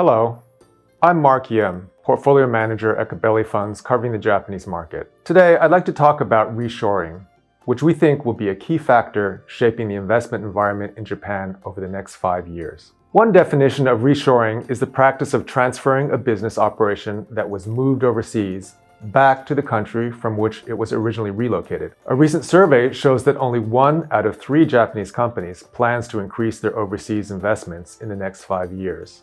Hello, I'm Mark Yim, Portfolio Manager at Gabelli Funds covering the Japanese market. Today, I'd like to talk about reshoring, which we think will be a key factor shaping the investment environment in Japan over the next 5 years. One definition of reshoring is the practice of transferring a business operation that was moved overseas back to the country from which it was originally relocated. A recent survey shows that only 1 out of 3 Japanese companies plans to increase their overseas investments in the next 5 years.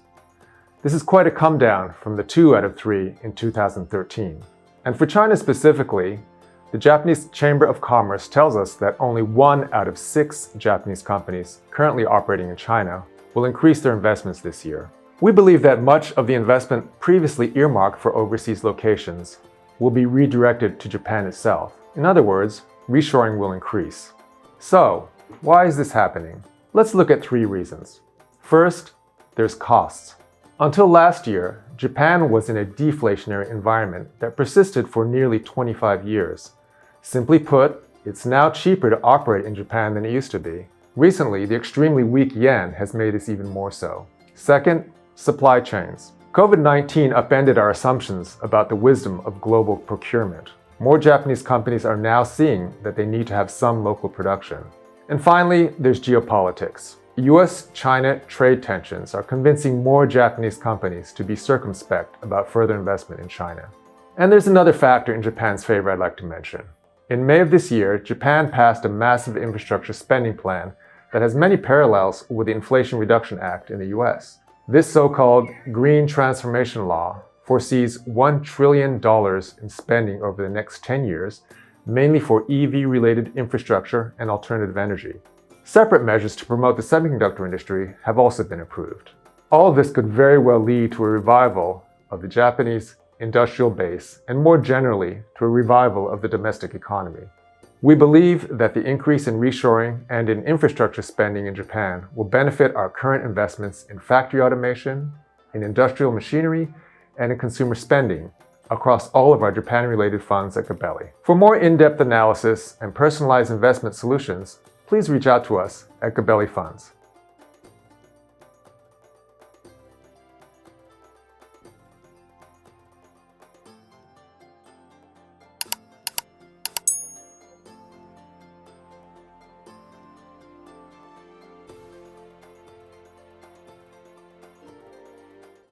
This is quite a come down from the 2 out of 3 in 2013. And for China specifically, the Japanese Chamber of Commerce tells us that only 1 out of 6 Japanese companies currently operating in China will increase their investments this year. We believe that much of the investment previously earmarked for overseas locations will be redirected to Japan itself. In other words, reshoring will increase. So, why is this happening? Let's look at 3 reasons. First, there's costs. Until last year, Japan was in a deflationary environment that persisted for nearly 25 years. Simply put, it's now cheaper to operate in Japan than it used to be. Recently, the extremely weak yen has made this even more so. Second, supply chains. COVID-19 upended our assumptions about the wisdom of global procurement. More Japanese companies are now seeing that they need to have some local production. And finally, there's geopolitics. US-China trade tensions are convincing more Japanese companies to be circumspect about further investment in China. And there's another factor in Japan's favor I'd like to mention. In May of this year, Japan passed a massive infrastructure spending plan that has many parallels with the Inflation Reduction Act in the US. This so-called Green Transformation Law foresees $1 trillion in spending over the next 10 years, mainly for EV-related infrastructure and alternative energy. Separate measures to promote the semiconductor industry have also been approved. All of this could very well lead to a revival of the Japanese industrial base and more generally to a revival of the domestic economy. We believe that the increase in reshoring and in infrastructure spending in Japan will benefit our current investments in factory automation, in industrial machinery, and in consumer spending across all of our Japan-related funds at Gabelli. For more in-depth analysis and personalized investment solutions, please reach out to us at Gabelli Funds.